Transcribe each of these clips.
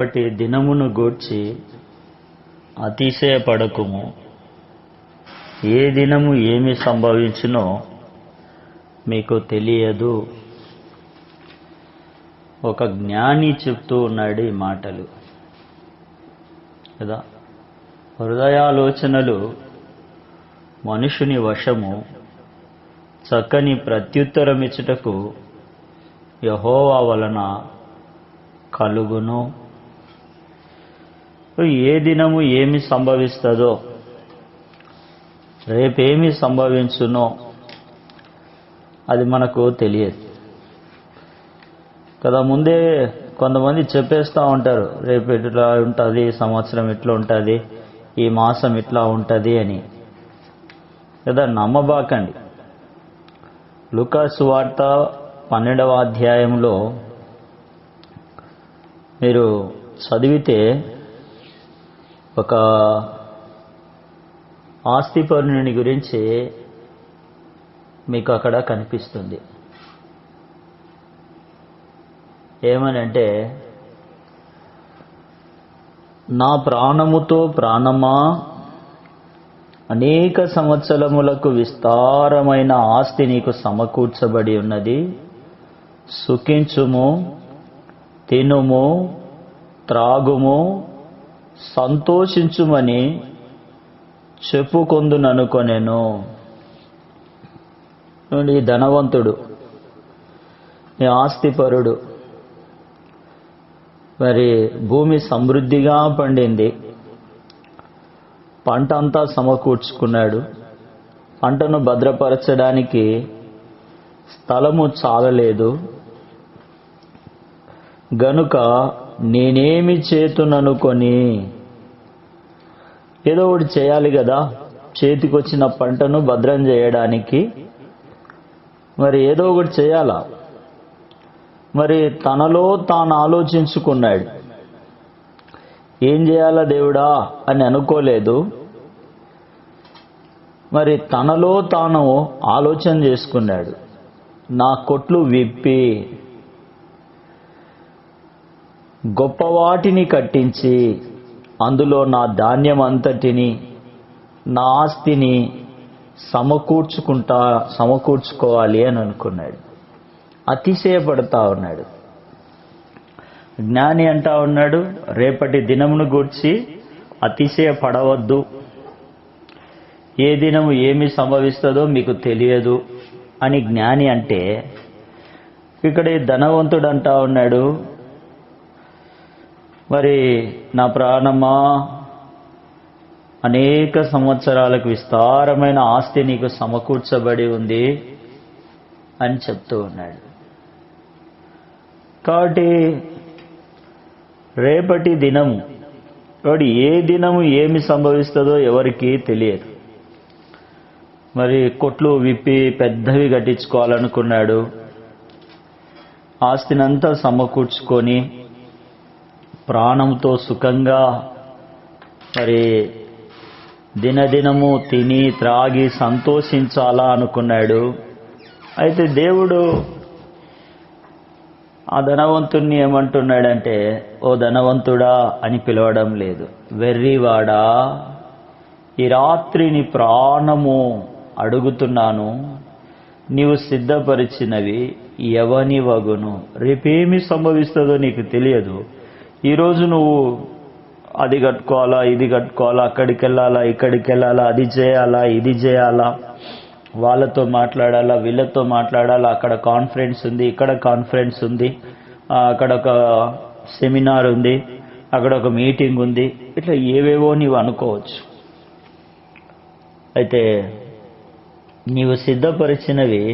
కాబట్టి దినమును గూర్చి అతిశయపడకుము. ఏ దినము ఏమి సంభవించునో మీకు తెలియదు. ఒక జ్ఞాని చెప్తూ ఉన్నాడు ఈ మాటలు కదా. హృదయాలోచనలు మనుషుని వశము, చక్కని ప్రత్యుత్తరమిచ్చుటకు యెహోవా వలన కలుగును. ఏ దినము ఏమి సంభవిస్తుందో, రేపేమి సంభవించునో అది మనకు తెలియదు కదా. ముందే కొంతమంది చెప్పేస్తూ ఉంటారు, రేపు ఇట్లా ఉంటుంది, సంవత్సరం ఇట్లా ఉంటుంది, ఈ మాసం ఇట్లా ఉంటుంది అని కదా. నమ్మబాకండి. లూకా సువార్త 12వ అధ్యాయంలో మీరు చదివితే ఒక ఆస్తిపరుని గురించి మీకు అక్కడ కనిపిస్తుంది. ఏమనంటే, నా ప్రాణముతో ప్రాణమా, అనేక సంవత్సరములకు విస్తారమైన ఆస్తి నీకు సమకూర్చబడి ఉన్నది, సుఖించుము, తినుము, త్రాగుము, సంతోషించుమని చెప్పుకొందుననుకొనెను. ఈ ధనవంతుడు, ఈ ఆస్తిపరుడు, మరి భూమి సమృద్ధిగా పండింది, పంట అంతా సమకూర్చుకున్నాడు. పంటను భద్రపరచడానికి స్థలము చాలలేదు గనుక నేనేమి చేతుననుకొని, ఏదో ఒకటి చేయాలి కదా, చేతికొచ్చిన పంటను భద్రం చేయడానికి మరి ఏదో ఒకటి చేయాలా. మరి తనలో తాను ఆలోచించుకున్నాడు, ఏం చేయాలా దేవుడా అని అనుకోలేదు. మరి తనలో తాను ఆలోచన చేసుకున్నాడు, నా కొట్లు విప్పి గొప్పవాటిని కట్టించి అందులో నా ధాన్యం అంతటిని, నా ఆస్తిని సమకూర్చుకోవాలి అని అనుకున్నాడు. అతిశయపడతా ఉన్నాడు. జ్ఞాని అంటా ఉన్నాడు, రేపటి దినమును గూర్చి అతిశయపడవద్దు. ఏ దినము ఏమి సంభవిస్తుందో మీకు తెలియదు అని జ్ఞాని అంటే, ఇక్కడ ధనవంతుడు అంటా ఉన్నాడు, మరి నా ప్రాణమా, అనేక సంవత్సరాలకు విస్తారమైన ఆస్తి నీకు సమకూర్చబడి ఉంది అని చెప్తూ ఉన్నాడు. కాబట్టి రేపటి దినము, కాబట్టి ఏ దినము ఏమి సంభవిస్తుందో ఎవరికి తెలియదు. మరి కొట్లు విప్పి పెద్దవి కట్టించుకోవాలనుకున్నాడు, ఆస్తినంతా సమకూర్చుకొని ప్రాణంతో సుఖంగా మరి దినదినము తిని త్రాగి సంతోషించాలా అనుకున్నాడు. అయితే దేవుడు ఆ ధనవంతుణ్ణి ఏమంటున్నాడంటే, ఓ ధనవంతుడా అని పిలవడం లేదు. వెర్రివాడా, ఈ రాత్రి నీ ప్రాణము అడుగుతున్నాను, నీవు సిద్ధపరిచినవి ఎవని వగును. రేపేమి సంభవిస్తుందో నీకు తెలియదు. ఈరోజు నువ్వు అది కట్టుకోవాలా, ఇది కట్టుకోవాలా, అక్కడికి వెళ్ళాలా, ఇక్కడికి వెళ్ళాలా, అది చేయాలా, ఇది చేయాలా, వాళ్ళతో మాట్లాడాలా, వీళ్ళతో మాట్లాడాలా, అక్కడ కాన్ఫరెన్స్ ఉంది, ఇక్కడ కాన్ఫరెన్స్ ఉంది, అక్కడ ఒక సెమినార్ ఉంది, అక్కడ ఒక మీటింగ్ ఉంది, ఇట్లా ఏవేవో నీవు అనుకోవచ్చు. అయితే నీవు సిద్ధపరిచినవి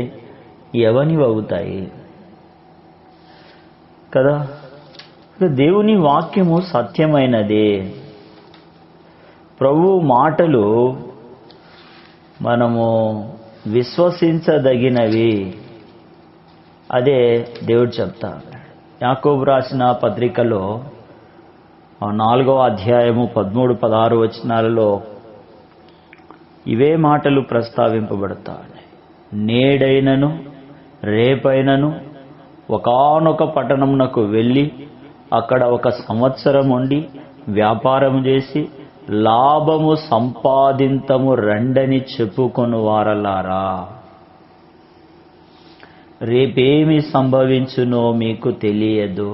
ఎవనివి అవుతాయి కదా. దేవుని వాక్యము సత్యమైనది. ప్రభు మాటలు మనము విశ్వసించదగినవి. అదే దేవుడు చెప్తాడు. యాకోబు రాసిన పత్రికలో 4వ అధ్యాయము 13-16 వచనాలలో ఇవే మాటలు ప్రస్తావింపబడతాయి. నేడైనను రేపైనను ఒకానొక పట్టణమునకు వెళ్ళి అక్కడ 1 సంవత్సరం ఉండి వ్యాపారం చేసి లాభము సంపాదింతము రండని చెప్పుకొను వారలారా. రేపేమి సంభవించునో మీకు తెలియదు.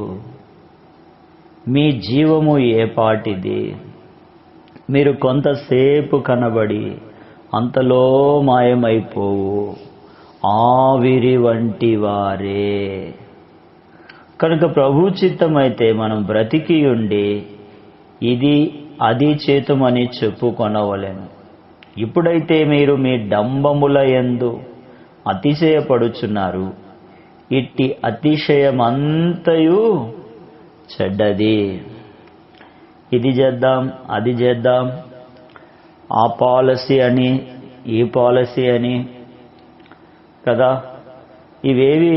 మీ జీవము ఏపాటిది. మీరు కొంతసేపు కనబడి అంతలో మాయమైపోవు. ఆవిరి వంటి వారే. కనుక ప్రభు చిత్తమైతే మనం బ్రతికి ఉండి ఇది అది చేతుమని చెప్పుకొనవలెను. ఇప్పుడైతే మీరు మీ డంబముల యందు అతిశయపడుచున్నారు. ఇట్టి అతిశయమంతయు చెడ్డది. ఇది చేద్దాం, అది చేద్దాం, ఆ పాలసీ అని ఈ పాలసీ అని కదా, ఇవేవి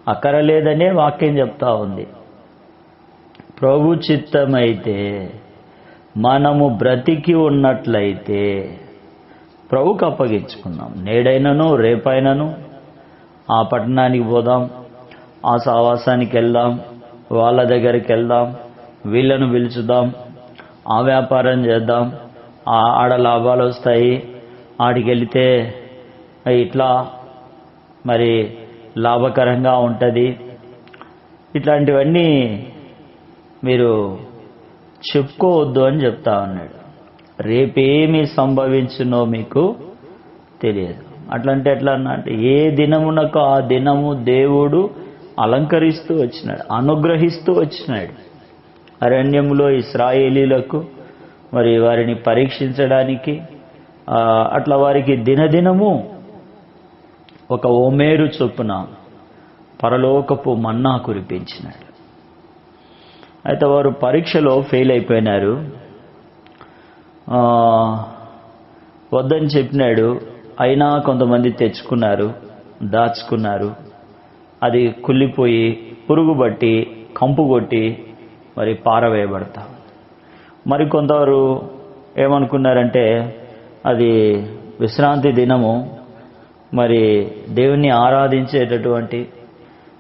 అక్కరలేదనే వాక్యం చెప్తా ఉంది. ప్రభు చిత్తమైతే మనము బ్రతికి ఉన్నట్లయితే ప్రభుకు అప్పగించుకుందాం. నేడైనను రేపైనను ఆ పట్టణానికి పోదాం, ఆ సావాసానికి వెళ్దాం, వాళ్ళ దగ్గరికి వెళ్దాం, వీళ్ళను పిలుచుదాం, ఆ వ్యాపారం చేద్దాం, ఆడ లాభాలు వస్తాయి, ఆడికి వెళితే ఇట్లా మరి లాభకరంగా ఉంటుంది. ఇట్లాంటివన్నీ మీరు చెప్పుకోవద్దు అని చెప్తా ఉన్నాడు. రేపేమి సంభవించునో మీకు తెలియదు. అట్లంటే ఎట్లా అన్నట్టు ఏ దినమునకు ఆ దినము దేవుడు అలంకరిస్తూ వచ్చినాడు, అనుగ్రహిస్తూ వచ్చినాడు. అరణ్యములో ఇశ్రాయేలీలకు మరి వారిని పరీక్షించడానికి అట్లా వారికి దినదినము 1 ఓమేరు చొప్పున పరలోకపు మన్నా కురిపించినాడు. అయితే వారు పరీక్షలో ఫెయిల్ అయిపోయినారు. వద్దని చెప్పినాడు. అయినా కొంతమంది తెచ్చుకున్నారు, దాచుకున్నారు. అది కుళ్ళిపోయి పురుగు బట్టి కంపు కొట్టి మరి పారవేయబడతా. మరి కొందరు ఏమనుకున్నారంటే అది విశ్రాంతి దినము, మరి దేవుణ్ణి ఆరాధించేటటువంటి,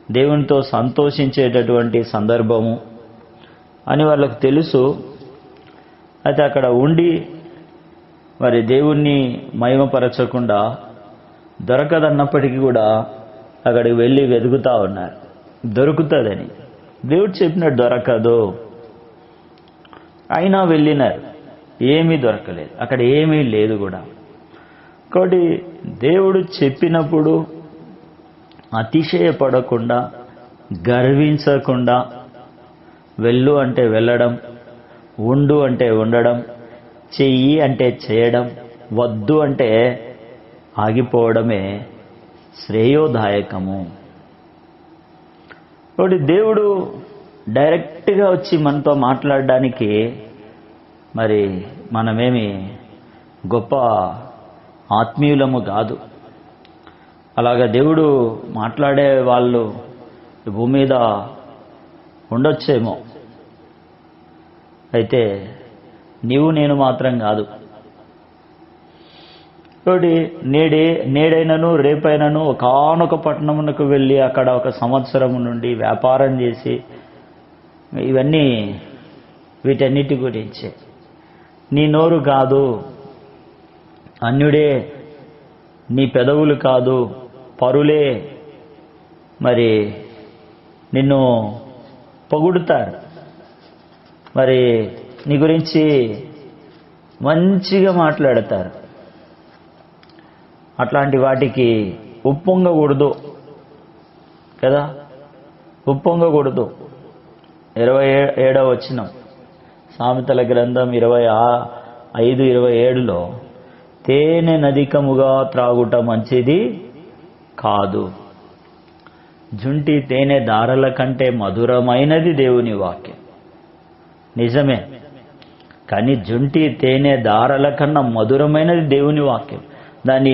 దేవునితో సంతోషించేటటువంటి సందర్భము అని వాళ్ళకు తెలుసు. అయితే అక్కడ ఉండి మరి దేవుణ్ణి మహిమపరచకుండా దొరకదన్నప్పటికీ కూడా అక్కడికి వెళ్ళి వెతుకుతా ఉన్నారు దొరుకుతుందని. దేవుడు చెప్పినట్టు దొరకదు, అయినా వెళ్ళినారు, ఏమీ దొరకలేదు, అక్కడ ఏమీ లేదు కూడా. కాబట్టి దేవుడు చెప్పినప్పుడు అతిశయపడకుండా, గర్వించకుండా, వెళ్ళు అంటే వెళ్ళడం, ఉండు అంటే ఉండడం, చెయ్యి అంటే చేయడం, వద్దు అంటే ఆగిపోవడమే శ్రేయోదాయకము. కాబట్టి దేవుడు డైరెక్ట్గా వచ్చి మనతో మాట్లాడడానికి మరి మనమేమి గొప్ప ఆత్మీయులము కాదు. అలాగా దేవుడు మాట్లాడే వాళ్ళు భూమి మీద ఉండొచ్చేమో, అయితే నీవు నేను మాత్రం కాదు. కాబట్టి నేడైనను రేపైనను ఒకానొక పట్టణమునకు వెళ్ళి అక్కడ 1 సంవత్సరం నుండి వ్యాపారం చేసి ఇవన్నీ వీటన్నిటి గురించే. నీ నోరు కాదు, అన్యుడే, నీ పెదవులు కాదు, పరులే మరి నిన్ను పొగుడుతారు, మరి నీ గురించి మంచిగా మాట్లాడతారు. అట్లాంటి వాటికి ఉప్పొంగకూడదు కదా, ఉప్పొంగకూడదు. 27వ వచనం సామెతల గ్రంథం 25:27లో తేనె నదికముగా త్రాగుట మంచిది కాదు, జుంటి తేనె దారల కంటే మధురమైనది దేవుని వాక్యం. నిజమే, కానీ జుంటి తేనె దారల కన్నా మధురమైనది దేవుని వాక్యం. దాన్ని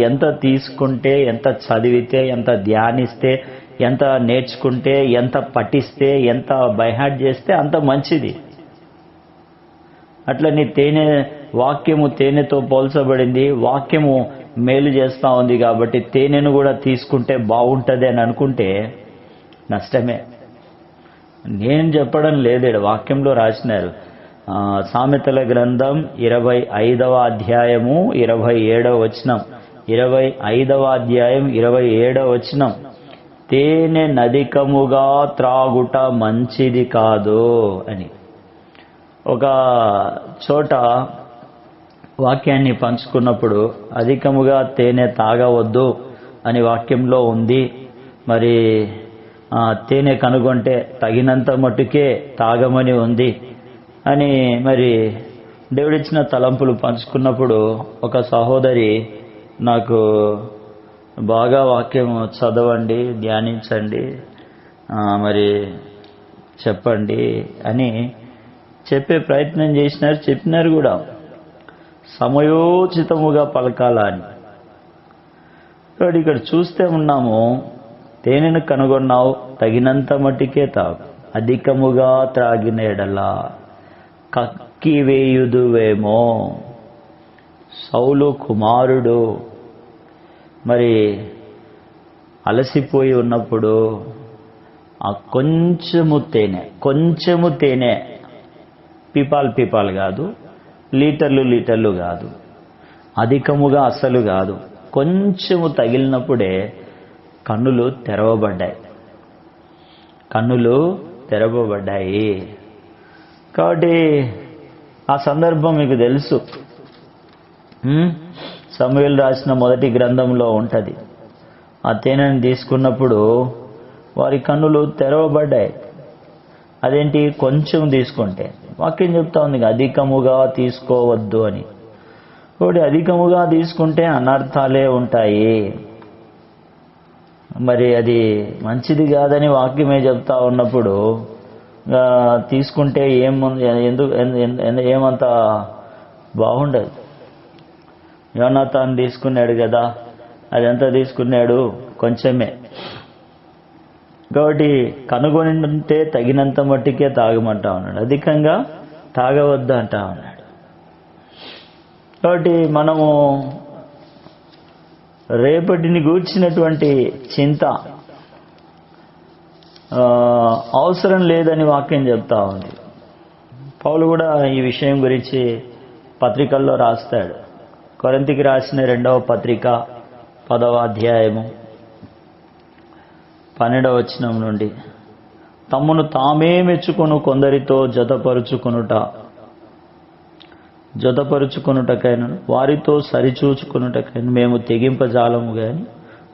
ఎంత తీసుకుంటే, ఎంత చదివితే, ఎంత ధ్యానిస్తే, ఎంత నేర్చుకుంటే, ఎంత పఠిస్తే, ఎంత బైహార్ట్ చేస్తే అంత మంచిది. అట్లా నీ వాక్యము తేనెతో పోల్చబడింది. వాక్యము మేలు చేస్తూ ఉంది కాబట్టి తేనెను కూడా తీసుకుంటే బాగుంటుంది అని అనుకుంటే నష్టమే. నేను చెప్పడం లేదు, వాక్యంలో రాసినారు. సామెతల గ్రంథం 25వ అధ్యాయము 27వ వచనం, 25వ అధ్యాయం 27వ వచనం, తేనె నదికముగా త్రాగుట మంచిది కాదు అని. ఒక చోట వాక్యాన్ని పంచుకున్నప్పుడు అధికముగా తేనె తాగవద్దు అని వాక్యంలో ఉంది. మరి తేనె కనుగొంటే తగినంత మట్టుకే తాగమని ఉంది అని మరి దేవుడిచ్చిన తలంపులు పంచుకున్నప్పుడు ఒక సహోదరి నాకు బాగా వాక్యం చదవండి, ధ్యానించండి, మరి చెప్పండి అని చెప్పే ప్రయత్నం చేసినారు, చెప్పినారు కూడా. సమయోచితముగా పలకాల అని. కాబట్టి ఇక్కడ చూస్తే ఉన్నాము, తేనెను కనుగొన్నావు, తగినంత మట్టికే తాగు, అధికముగా త్రాగిన ఎడలా కక్కివేయుదువేమో. సౌలు కుమారుడు మరి అలసిపోయి ఉన్నప్పుడు ఆ కొంచెము తేనె పీపాలు కాదు, లీటర్లు కాదు, అధికముగా అస్సలు కాదు, కొంచెము తగిలినప్పుడే కన్నులు తెరవబడ్డాయి. కాబట్టి ఆ సందర్భం మీకు తెలుసు. సమూయేలు రాసిన మొదటి గ్రంథంలో ఉంటుంది. ఆ తేనెను తీసుకున్నప్పుడు వారి కన్నులు తెరవబడ్డాయి. అదేంటి? కొంచెం తీసుకుంటే. వాక్యం చెప్తా ఉంది అధికముగా తీసుకోవద్దు అని. కాబట్టి అధికముగా తీసుకుంటే అనర్థాలే ఉంటాయి. మరి అది మంచిది కాదని వాక్యమే చెప్తా ఉన్నప్పుడు తీసుకుంటే ఏమంత బాగుండదు. యోనాతాను తీసుకున్నాడు కదా, అది ఎంత తీసుకున్నాడు? కొంచెమే. కాబట్టి కనుగొని ఉంటే తగినంత మట్టికే తాగమంటా ఉన్నాడు, అధికంగా తాగవద్దు అంటా ఉన్నాడు. కాబట్టి మనము రేపటిని గూర్చినటువంటి చింత అవసరం లేదని వాక్యం చెప్తా ఉంది. పౌలు కూడా ఈ విషయం గురించి పత్రికల్లో రాస్తాడు. కొరింథీకి రాసిన 2వ పత్రిక 10వ అధ్యాయము 12వ వచనం నుండి, తమ్మును తామే మెచ్చుకొను కొందరితో జతపరుచుకొనుటకైనను వారితో సరిచూచుకొనుటకైనా మేము తెగింపజాలము గాని,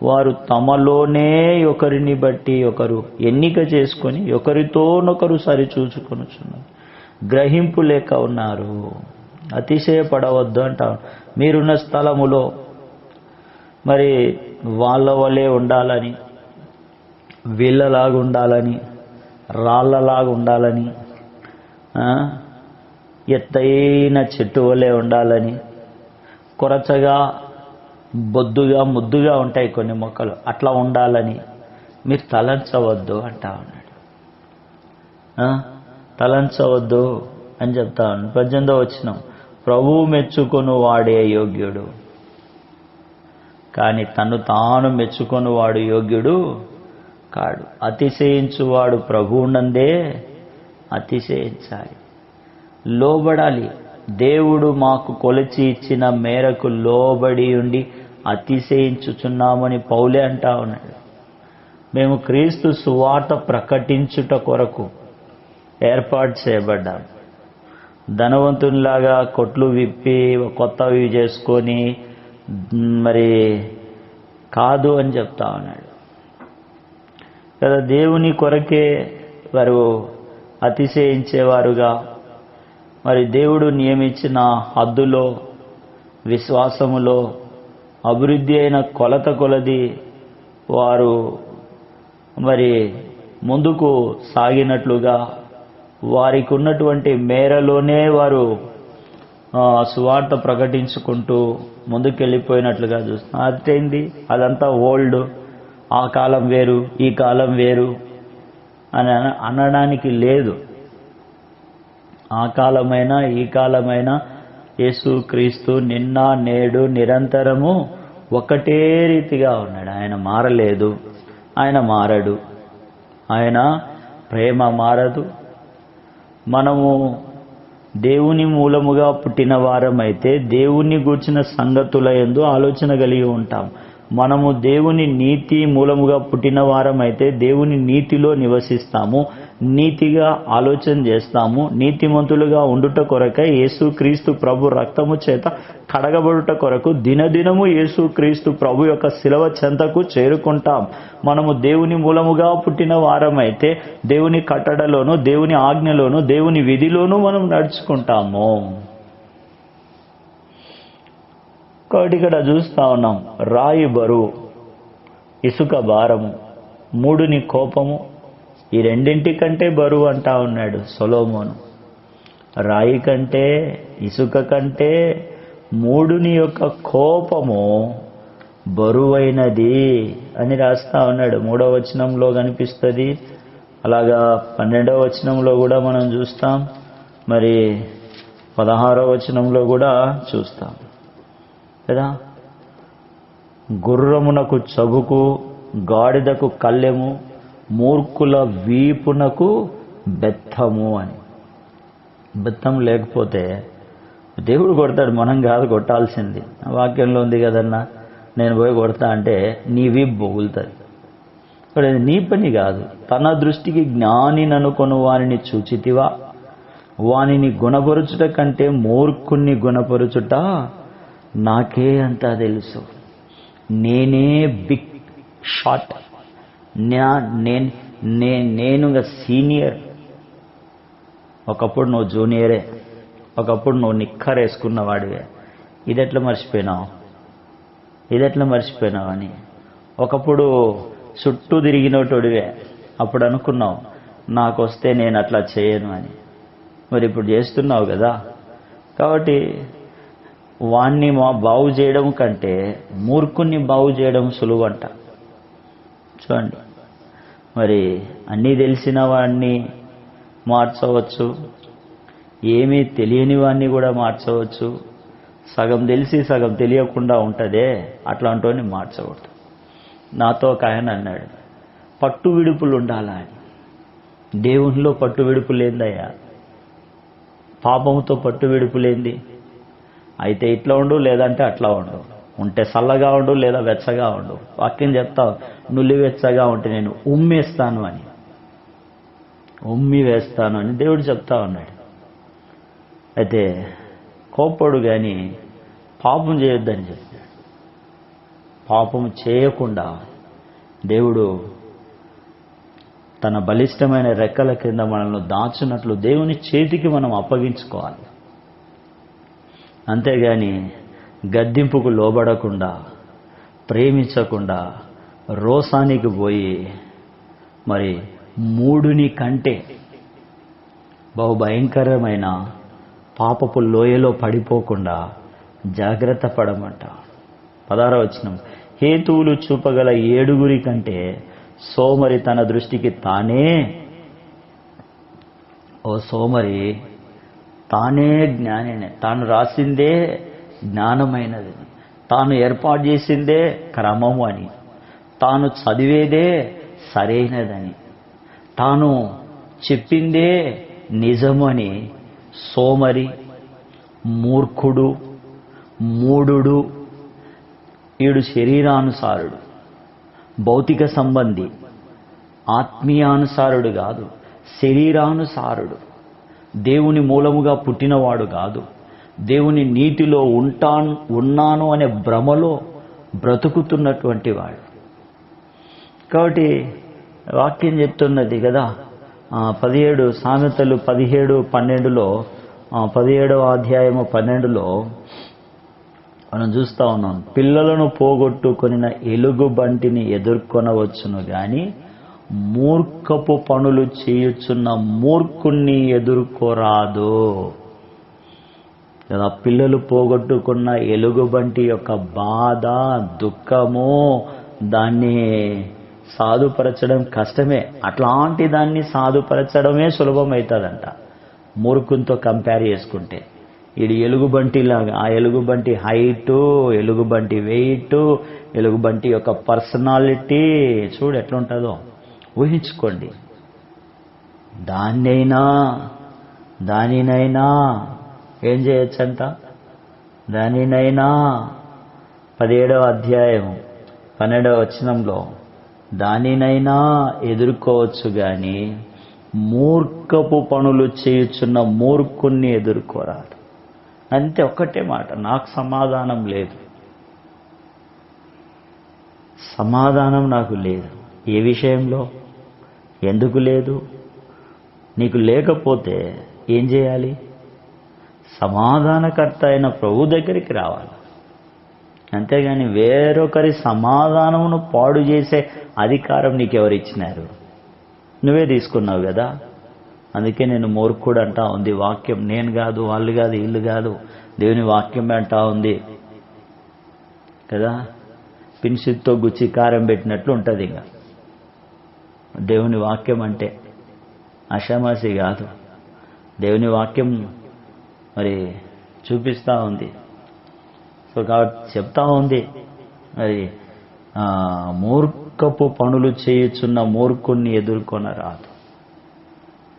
వారు తమలోనే ఒకరిని బట్టి ఒకరు ఎన్నిక చేసుకొని ఒకరితోనొకరు సరిచూచుకొనుచున్నారు, గ్రహింపు లేక ఉన్నారు. అతిశయపడవద్దు అంటారు. మీరున్న స్థలములో మరి వాళ్ళ వలె ఉండాలని, వీళ్ళలాగా ఉండాలని, రాళ్ళలాగా ఉండాలని, ఎత్తైన చెట్టు వలె ఉండాలని, కొరచగా బొద్దుగా ముద్దుగా ఉంటాయి కొన్ని మొక్కలు, అట్లా ఉండాలని మీరు తలంచవద్దు అంటా ఉన్నాడు. తలంచవద్దు అని చెప్తా ఉన్నాడు. 18వ వచనం, ప్రభువు మెచ్చుకొను వాడే యోగ్యుడు, కానీ తను తాను మెచ్చుకొను వాడు యోగ్యుడు కాడు. అతిశయించువాడు ప్రభువునందే అతిశయించాలి, లోబడాలి. దేవుడు మాకు కొలిచి ఇచ్చిన మేరకు లోబడి ఉండి అతిశయించుచున్నామని పౌలే అంటా ఉన్నాడు. మేము క్రీస్తు సువార్త ప్రకటించుట కొరకు ఏర్పాటు చేయబడ్డాం. ధనవంతునిలాగా కొట్లు విప్పి కొత్తవి చేసుకొని మరి కాదు అని చెప్తా ఉన్నాడు కదా. దేవుని కొరకే వారు అతిశయించేవారుగా, మరి దేవుడు నియమించిన హద్దులో విశ్వాసములో అభివృద్ధి అయిన కొలత కొలది వారు మరి ముందుకు సాగినట్లుగా, వారికి ఉన్నటువంటి మేరలోనే వారు సువార్త ప్రకటించుకుంటూ ముందుకెళ్ళిపోయినట్లుగా చూస్తున్నాం. అదేంటి? అదంతా ఓల్డ్, ఆ కాలం వేరు ఈ కాలం వేరు అని అనడానికి లేదు. ఆ కాలమైనా ఈ కాలమైనా యేసు క్రీస్తు నిన్న నేడు నిరంతరము ఒకటే రీతిగా ఉన్నాడు. ఆయన మారలేదు, ఆయన మారడు. ఆయన ప్రేమ మారదు. మనము దేవుని మూలముగా పుట్టిన వారమైతే దేవుని గూర్చిన సంగతుల యందు ఆలోచన కలిగి ఉంటాం. మనము దేవుని నీతి మూలముగా పుట్టిన వారమైతే దేవుని నీతిలో నివసిస్తాము, నీతిగా ఆలోచన చేస్తాము. నీతిమంతులుగా ఉండుట కొరకై యేసుక్రీస్తు ప్రభు రక్తము చేత కడగబడుట కొరకు దినదినము యేసుక్రీస్తు ప్రభు యొక్క శిలువ చెంతకు చేరుకుంటాం. మనము దేవుని మూలముగా పుట్టిన వారమైతే దేవుని కట్టడలోను, దేవుని ఆజ్ఞలోను, దేవుని విధిలోను మనం నడుచుకుంటాము. కాబట్టి ఇక్కడ చూస్తా ఉన్నాం, రాయి బరువు, ఇసుక భారము, మూడుని కోపము, ఈ రెండింటికంటే బరువు అంటా ఉన్నాడు సొలొమోను. రాయి కంటే, ఇసుక కంటే మూడుని యొక్క కోపము బరువైనది అని రాస్తా ఉన్నాడు. 3వ వచనంలో కనిపిస్తుంది, అలాగా 12వ వచనంలో కూడా మనం చూస్తాం, మరి 16వ వచనంలో కూడా చూస్తాం కదా. గుర్రమునకు చబుకు, గాడిదకు కళ్ళెము, మూర్ఖుల వీపునకు బెత్తము అని. బెత్తం లేకపోతే దేవుడు కొడతాడు, మనం కాదు కొట్టాల్సింది. వాక్యంలో ఉంది కదన్నా, నేను పోయి కొడతా అంటే నీ వీపు బొగులుతుంది. ఇప్పుడు అది నీ పని కాదు. తన దృష్టికి జ్ఞానిని అనుకొను వానిని చూచితివా, వానిని గుణపరుచుట కంటే మూర్ఖుణ్ణి గుణపరుచుట నాకే అంతా తెలుసు. నేనే బిగ్ షాట్, నేను సీనియర్. ఒకప్పుడు నువ్వు జూనియరే, ఒకప్పుడు నువ్వు నిక్కర్ వేసుకున్న వాడివే. ఇదెట్లా మర్చిపోయినావు అని. ఒకప్పుడు చుట్టూ తిరిగినోటుడివే, అప్పుడు అనుకున్నావు నాకు వస్తే నేను అట్లా చేయను అని. మరి ఇప్పుడు చేస్తున్నావు కదా. కాబట్టి వాణ్ణి బాగు చేయడం కంటే మూర్ఖుణ్ణి బాగు చేయడం సులువంట. చూడండి, మరి అన్నీ తెలిసిన వాడిని మార్చవచ్చు, ఏమీ తెలియని వాడిని కూడా మార్చవచ్చు. సగం తెలిసి సగం తెలియకుండా ఉంటుందే, అట్లాంటి మార్చకూడదు. నాతో ఒక ఆయన అన్నాడు, పట్టు విడుపులు ఉండాలా అని. దేవునిలో పట్టు విడుపులేందయ్యా, పాపముతో పట్టు విడుపులేంది? అయితే ఇట్లా ఉండు, లేదంటే అట్లా ఉండు. ఉంటే చల్లగా ఉండు, లేదా వెచ్చగా ఉండు. వాక్యం చెప్తావు, నుల్లి వెచ్చగా ఉంటే నేను ఉమ్మేస్తాను అని, ఉమ్మి వేస్తాను అని దేవుడు చెప్తా ఉన్నాడు. అయితే కోపడు కానీ పాపం చేయొద్దని చెప్పాడు. పాపం చేయకుండా దేవుడు తన బలిష్టమైన రెక్కల కింద మనల్ని దాచున్నట్లు దేవుని చేతికి మనం అప్పగించుకోవాలి. అంతేగాని గద్దింపుకు లోబడకుండా, ప్రేమించకుండా, రోసానికి పోయి మరి మూడుని కంటే బహుభయంకరమైన పాపపు లోయలో పడిపోకుండా జాగ్రత్త పడమంట. 16వ వచనం, హేతువులు చూపగల 7 కంటే సోమరి తన దృష్టికి తానే, ఓ సోమరి తానే జ్ఞానినే, తాను రాసిందే జ్ఞానమైనది, తాను ఏర్పాటు చేసిందే క్రమము అని, తాను చదివేదే సరైనదని, తాను చెప్పిందే నిజము అని సోమరి, మూర్ఖుడు, మూఢుడు, వీడు శరీరానుసారుడు, భౌతిక సంబంధి, ఆత్మీయానుసారుడు కాదు, శరీరానుసారుడు, దేవుని మూలముగా పుట్టినవాడు కాదు, దేవుని నీతిలో ఉన్నాను అనే భ్రమలో బ్రతుకుతున్నటువంటి వాడు. కాబట్టి వాక్యం చెప్తున్నది కదా, 17 సామెతలు 17:12లో 17వ అధ్యాయము 12లో మనం చూస్తూ ఉన్నాం, పిల్లలను పోగొట్టుకొనిన ఎలుగుబంటిని ఎదుర్కొనవచ్చును గాని మూర్ఖపు పనులు చేయుచున్న మూర్ఖుణ్ణి ఎదుర్కోరాదు కదా. పిల్లలు పోగొట్టుకున్న ఎలుగుబంటి యొక్క బాధ, దుఃఖము, దాన్ని సాధుపరచడం కష్టమే. అట్లాంటి దాన్ని సాధుపరచడమే సులభమవుతుందంట మూర్ఖునితో కంపేర్ చేసుకుంటే. ఇది ఎలుగుబంటిలాగా, ఆ ఎలుగుబంటి హైటు, ఎలుగుబంటి వెయిట్, ఎలుగుబంటి యొక్క పర్సనాలిటీ చూడు ఎట్లుంటుందో ఊహించుకోండి. దానినైనా ఏం చేయొచ్చంట? దానినైనా 17వ అధ్యాయం 12వ వచనంలో దానినైనా ఎదుర్కోవచ్చు గాని మూర్ఖపు పనులు చేయుచున్న మూర్ఖుణ్ణి ఎదుర్కోరాదు. అంతే, ఒక్కటే మాట, నాకు సమాధానం లేదు, సమాధానం నాకు లేదు. ఏ విషయంలో? ఎందుకు లేదు? నీకు లేకపోతే ఏం చేయాలి? సమాధానకర్త అయిన ప్రభు దగ్గరికి రావాలి. అంతేగాని వేరొకరి సమాధానమును పాడు చేసే అధికారం నీకెవరిచ్చినారు? నువ్వే తీసుకున్నావు కదా. అందుకే నేను మూర్ఖుడు అంటా ఉంది వాక్యం. నేను కాదు, వాళ్ళు కాదు, వీళ్ళు కాదు, దేవుని వాక్యమే అంటా ఉంది కదా. పిన్సితో గుచ్చి కారం పెట్టినట్లు ఉంటుంది. ఇంకా దేవుని వాక్యం అంటే ఆషామాషి కాదు. దేవుని వాక్యం మరి చూపిస్తూ ఉంది. సో కాబట్టి చెప్తా ఉంది, మరి మూర్ఖపు పనులు చేయుచున్న మూర్ఖుణ్ణి ఎదుర్కొనరాదు.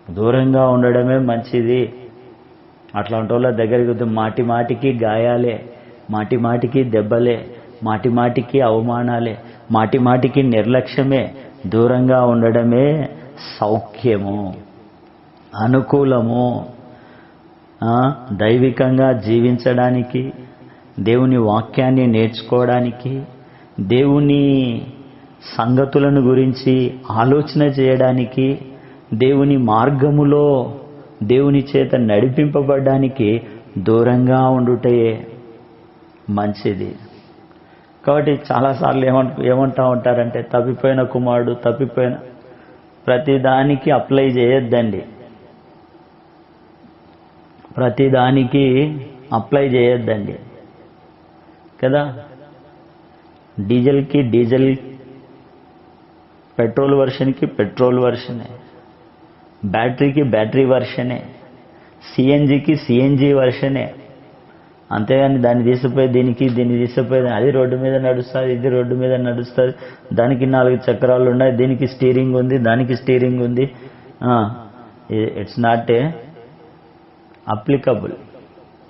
దూరంగా ఉండడమే మంచిది. అట్లాంటి వాళ్ళ దగ్గరికి మాటి మాటికి గాయాలే, మాటి మాటికి దెబ్బలే, మాటి మాటికి అవమానాలే, మాటి మాటికి నిర్లక్ష్యమే. దూరంగా ఉండడమే సౌఖ్యము, అనుకూలము. దైవికంగా జీవించడానికి, దేవుని వాక్యాన్ని నేర్చుకోవడానికి, దేవుని సంగతులను గురించి ఆలోచన చేయడానికి, దేవుని మార్గములో దేవుని చేత నడిపింపబడడానికి దూరంగా ఉండుటే మంచిది. కాబట్టి చాలాసార్లు ఏమంటా ఉంటారంటే, తప్పిపోయిన కుమారుడు, తప్పిపోయిన ప్రతిదానికి అప్లై చేయొద్దండి. ప్రతిదానికి అప్లై చేయొద్దండి కదా. డీజిల్కి డీజిల్, పెట్రోల్ వర్షన్కి పెట్రోల్ వర్షనే, బ్యాటరీకి బ్యాటరీ వర్షనే, సిఎన్జికి సిఎన్జి వర్షనే. అంతేగాని దాన్ని తీసిపోయి దీన్ని తీసిపోయి అది రోడ్డు మీద నడుస్తుంది, ఇది రోడ్డు మీద నడుస్తుంది, దానికి 4 చక్రాలు ఉన్నాయి, దీనికి స్టీరింగ్ ఉంది, దానికి స్టీరింగ్ ఉంది. It's not a applicable.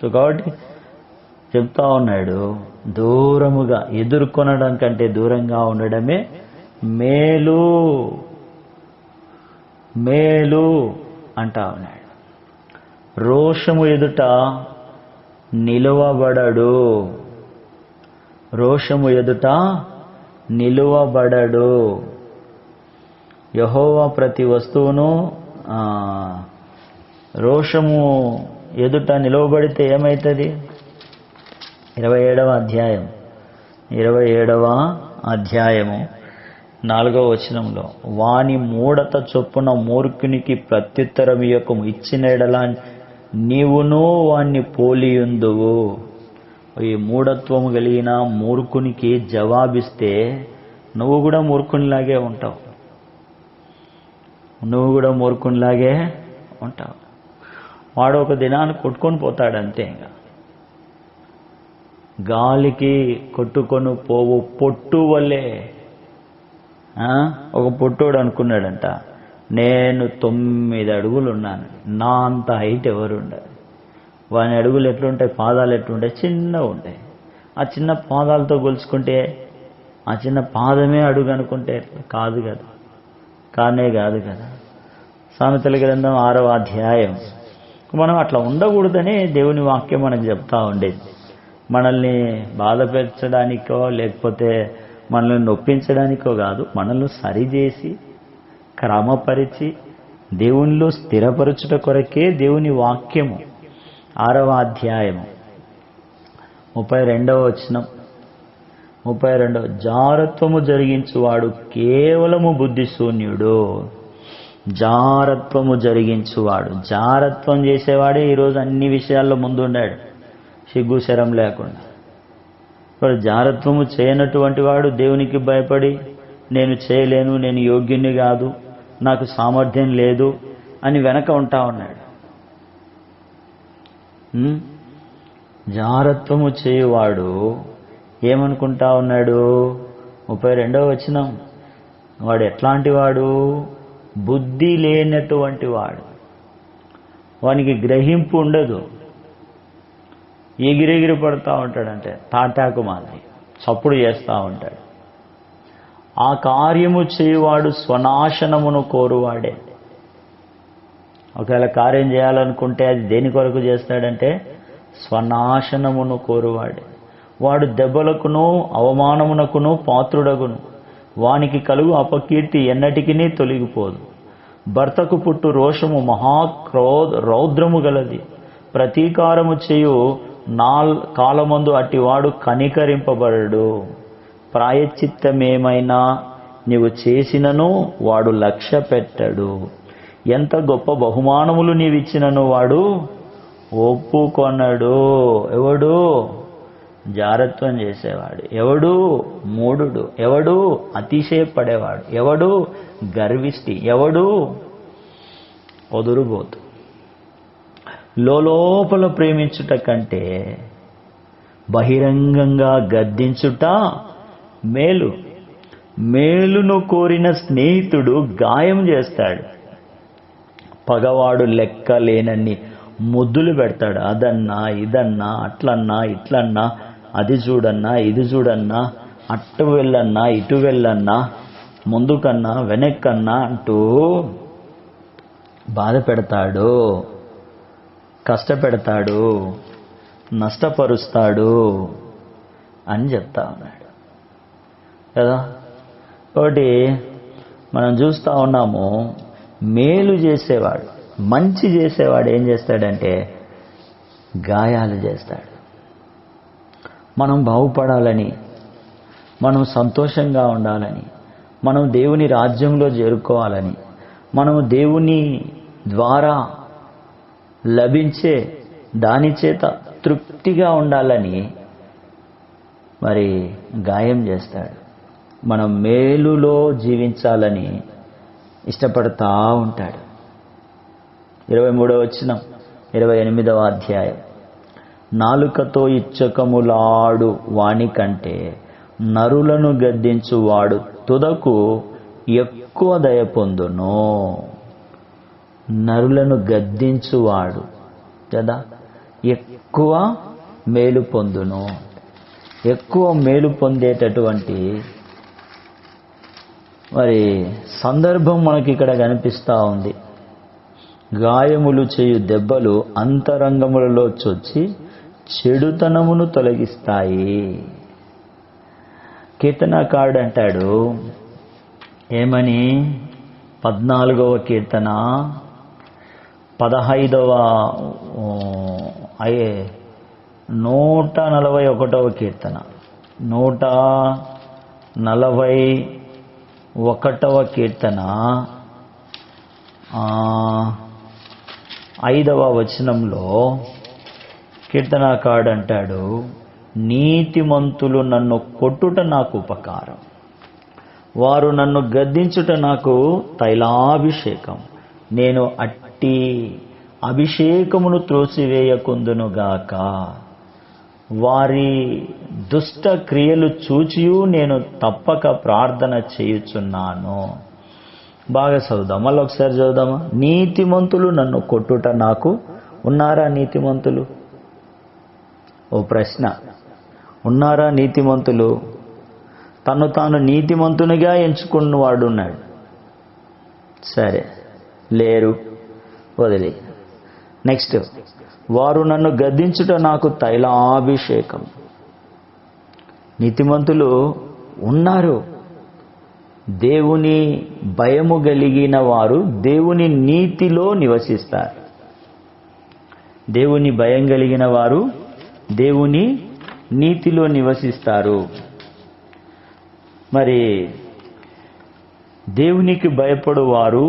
So కాబట్టి చెప్తా ఉన్నాడు, దూరముగా, ఎదుర్కొనడం కంటే దూరంగా ఉండడమే మేలు, మేలు అంటా ఉన్నాడు. రోషము ఎదుట నిలువబడడు, రోషము ఎదుట నిలువబడడు. యెహోవా ప్రతి వస్తువును రోషము ఎదుట నిలువబడితే ఏమవుతుంది? 27వ అధ్యాయము 4వ వచనంలో, వాని మూఢత చొప్పున మూర్ఖునికి ప్రత్యుత్తరం ఇయ్యకము, ఇచ్చిన ఎడల నీవును వాణ్ణి పోలియుందువు. ఈ మూఢత్వము కలిగిన మూర్ఖునికి జవాబిస్తే నువ్వు కూడా మూర్ఖునిలాగే ఉంటావు, నువ్వు కూడా మూర్ఖునిలాగే ఉంటావు. వాడు ఒక దినాన్ని కొట్టుకొని పోతాడు అంతే. ఇంకా గాలికి కొట్టుకొని పోవు పొట్టు వల్లే. ఒక పొట్టోడు అనుకున్నాడంట, నేను 9 అడుగులు ఉన్నాను, నా అంత హైట్ ఎవరు ఉండదు. వాని అడుగులు ఎట్లుంటాయి, పాదాలు ఎట్లుంటాయి, చిన్నగా ఉంటాయి. ఆ చిన్న పాదాలతో గొలుచుకుంటే ఆ చిన్న పాదమే అడుగు అనుకుంటే కాదు కదా, కానే కాదు కదా. సామెతల గ్రంథం 6వ అధ్యాయం. మనం అట్లా ఉండకూడదని దేవుని వాక్యం మనకు చెప్తా ఉండేది. మనల్ని బాధపెట్టడానికో లేకపోతే మనల్ని నొప్పించడానికో కాదు, మనల్ని సరిచేసి క్రమపరిచి దేవునిలో స్థిరపరచుట కొరకే దేవుని వాక్యము. 6వ అధ్యాయము 32వ వచనం, 32 జారత్వము జరిగించువాడు కేవలము బుద్ధిశూన్యుడు. జారత్వము జరిగించువాడు, జారత్వం చేసేవాడే ఈరోజు అన్ని విషయాల్లో ముందున్నాడు, సిగ్గు శరం లేకుండా. ఇప్పుడు జారత్వము చేయనటువంటి వాడు దేవునికి భయపడి నేను చేయలేను, నేను యోగ్యుని కాదు, నాకు సామర్థ్యం లేదు అని వెనక ఉంటా ఉన్నాడు. జారత్వము చేయువాడు ఏమనుకుంటా ఉన్నాడు? 32వ వచనం, వాడు ఎట్లాంటి వాడు? బుద్ధి లేనటువంటి వాడు, వానికి గ్రహింపు ఉండదు, ఎగిరెగిరి పడుతూ ఉంటాడంటే తాటాకు మాదిరి చప్పుడు చేస్తూ ఉంటాడు. ఆ కార్యము చేయువాడు స్వనాశనమును కోరువాడే. ఒకవేళ కార్యం చేయాలనుకుంటే అది దేని కొరకు చేస్తాడంటే స్వనాశనమును కోరువాడే. వాడు దెబ్బలకును అవమానమునకును పాత్రుడగును, వానికి కలుగు అపకీర్తి ఎన్నటికినీ తొలగిపోదు. భర్తకు పుట్టు రోషము రౌద్రము గలది, ప్రతీకారము చేయు కాలమందు అట్టివాడు కనికరింపబడడు. ప్రాయశ్చిత్తమేమైనా నీవు చేసినను వాడు లక్ష్య పెట్టడు, ఎంత గొప్ప బహుమానములు నీవిచ్చినను వాడు ఒప్పుకొనడు. ఎవడు? జారత్వం చేసేవాడు. ఎవడు? మూఢుడు. ఎవడు? అతిశయపడేవాడు. ఎవడు? గర్విష్టి. ఎవడు? ఒదురుబోతు. లోపల ప్రేమించుట కంటే బహిరంగంగా గద్దించుట మేలు. మేలును కోరిన స్నేహితుడు గాయం చేస్తాడు, పగవాడు లెక్క లేనన్ని ముద్దులు పెడతాడు. అదన్నా ఇదన్నా, అట్లన్నా ఇట్లన్నా, అది చూడన్నా ఇది చూడన్నా, అటు వెళ్ళన్నా ఇటు వెళ్ళన్నా, ముందుకన్నా వెనక్కన్నా అంటూ బాధ పెడతాడు, కష్టపెడతాడు, నష్టపరుస్తాడు అని చెప్తా ఉన్నాడు కదా. కాబట్టి మనం చూస్తూ ఉన్నాము, మేలు చేసేవాడు, మంచి చేసేవాడు ఏం చేస్తాడంటే గాయాలు చేస్తాడు. మనం బాగుపడాలని, మనం సంతోషంగా ఉండాలని, మనం దేవుని రాజ్యంలో చేరుకోవాలని, మనం దేవుని ద్వారా లభించే దాని చేత తృప్తిగా ఉండాలని మరి గాయం చేస్తాడు. మనం మేలులో జీవించాలని ఇష్టపడతా ఉంటాడు. 23వ వచనం 28వ అధ్యాయం. నాలుకతో ఇచ్చకములాడు వాని కంటే నరులను గద్దించు వాడు తుదకు ఎక్కువ దయ పొందును. నరులను గద్దించువాడు కదా ఎక్కువ మేలు పొందును. ఎక్కువ మేలు పొందేటటువంటి మరి సందర్భం మనకి ఇక్కడ కనిపిస్తూ ఉంది. గాయములు చేయు దెబ్బలు అంతరంగములలో చొచ్చి చెడుతనమును తొలగిస్తాయి. కీర్తనకారుడు అంటాడు ఏమని, 14వ కీర్తన 141వ కీర్తన 141వ కీర్తన 5వ వచనంలో కీర్తనకారుడు అంటాడు, నీతిమంతులు నన్ను కొట్టుట నాకు ఉపకారం, వారు నన్ను గద్దించుట నాకు తైలాభిషేకం. నేను అట్టి అభిషేకమును త్రోసివేయకుందునుగాక. వారి దుష్ట క్రియలు చూచియు నేను తప్పక ప్రార్థన చేయుచున్నాను. బాగా చదువుదాం, మళ్ళీ ఒకసారి చదువుదామా. నీతిమంతులు నన్ను కొట్టుట నాకు. ఉన్నారా నీతిమంతులు? ఓ ప్రశ్న, ఉన్నారా నీతిమంతులు? తను తాను నీతిమంతునిగా ఎంచుకున్నవాడు ఉన్నాడు. సరే, లేరు, వదిలి. నెక్స్ట్, వారు నన్ను గద్దించుట నాకు తైలాభిషేకం. నీతిమంతులు ఉన్నారు. దేవుని భయము కలిగిన వారు దేవుని నీతిలో నివసిస్తారు. దేవుని భయం కలిగిన వారు దేవుని నీతిలో నివసిస్తారు. మరి దేవునికి భయపడు వారు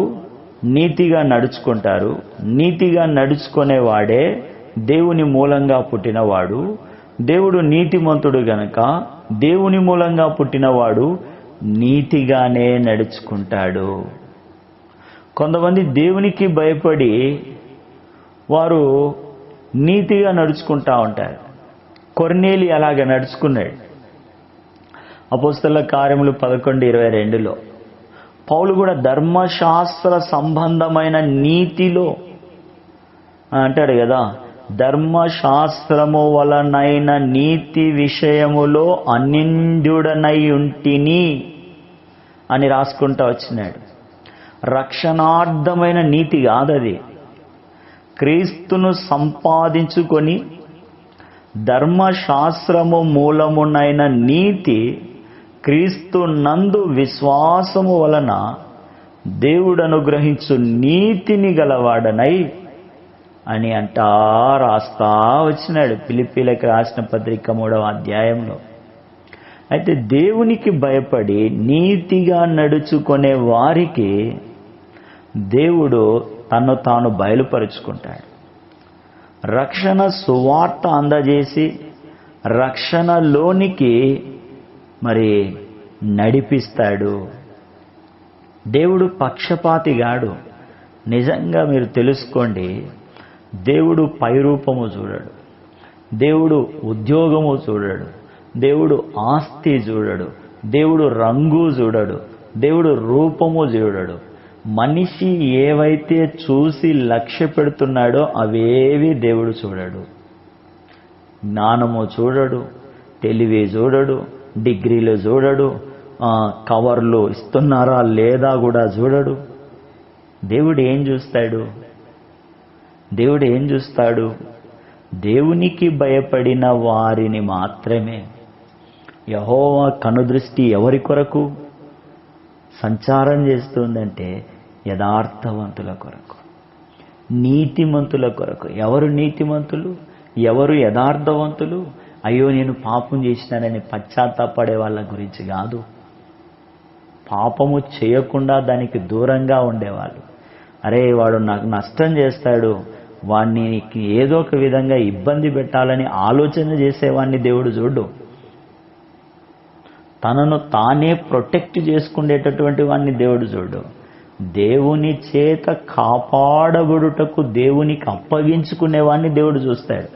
నీతిగా నడుచుకుంటారు. నీతిగా నడుచుకునేవాడే దేవుని మూలంగా పుట్టినవాడు. దేవుడు నీతిమంతుడు గనక దేవుని మూలంగా పుట్టినవాడు నీతిగానే నడుచుకుంటాడు. కొంతమంది దేవునికి భయపడి వారు నీతిగా నడుచుకుంటా ఉంటారు. కొర్నేలి అలాగ నడుచుకున్నాడు. అపోస్తలుల కార్యములు 11:22లో పౌలు కూడా ధర్మశాస్త్ర సంబంధమైన నీతిలో అంటాడు కదా, ధర్మశాస్త్రము వలనైన నీతి విషయములో అనింద్యుడనై ఉంటిని అని రాసుకుంటా వచ్చినాడు. రక్షణార్థమైన నీతి కాదది. క్రీస్తును సంపాదించుకొని ధర్మశాస్త్రము మూలమునైన నీతి క్రీస్తు నందు విశ్వాసము వలన దేవుడు అనుగ్రహించు నీతిని గలవాడనై అని అంటా రాస్తా వచ్చినాడు ఫిలిప్పీలకు రాసిన పత్రిక 3వ అధ్యాయంలో. అయితే దేవునికి భయపడి నీతిగా నడుచుకునే వారికి దేవుడు తను తాను బయలుపరుచుకుంటాడు. రక్షణ సువార్త అందజేసి రక్షణలోనికి మరి నడిపిస్తాడు. దేవుడు పక్షపాతిగాడు. నిజంగా మీరు తెలుసుకోండి, దేవుడు పైరూపము చూడడు, దేవుడు ఉద్యోగము చూడడు, దేవుడు ఆస్తి చూడడు, దేవుడు రంగు చూడడు, దేవుడు రూపము చూడడు. మనిషి ఏవైతే చూసి లక్ష్య పెడుతున్నాడో అవేవి దేవుడు చూడడు. జ్ఞానము చూడడు, తెలివి చూడడు, డిగ్రీలు చూడడు, కవర్లు ఇస్తున్నారా లేదా కూడా చూడడు. దేవుడు ఏం చూస్తాడు? దేవుడు ఏం చూస్తాడు? దేవునికి భయపడిన వారిని మాత్రమే. యెహోవా కనుదృష్టి ఎవరి కొరకు సంచారం చేస్తుందంటే యథార్థవంతుల కొరకు, నీతిమంతుల కొరకు. ఎవరు నీతిమంతులు, ఎవరు యథార్థవంతులు? అయ్యో నేను పాపం చేసినానని పశ్చాత్తాపడే వాళ్ళ గురించి కాదు. పాపము చేయకుండా దానికి దూరంగా ఉండేవాళ్ళు. అరే వాడు నాకు నష్టం చేస్తాడు, వాడిని ఏదో ఒక విధంగా ఇబ్బంది పెట్టాలని ఆలోచన చేసేవాడిని దేవుడు చూడు. తనను తానే ప్రొటెక్ట్ చేసుకునేటటువంటి వాడిని దేవుడు చూడు. దేవుని చేత కాపాడబడుటకు దేవునికి అప్పగించుకునేవాడిని దేవుడు చూస్తాడు.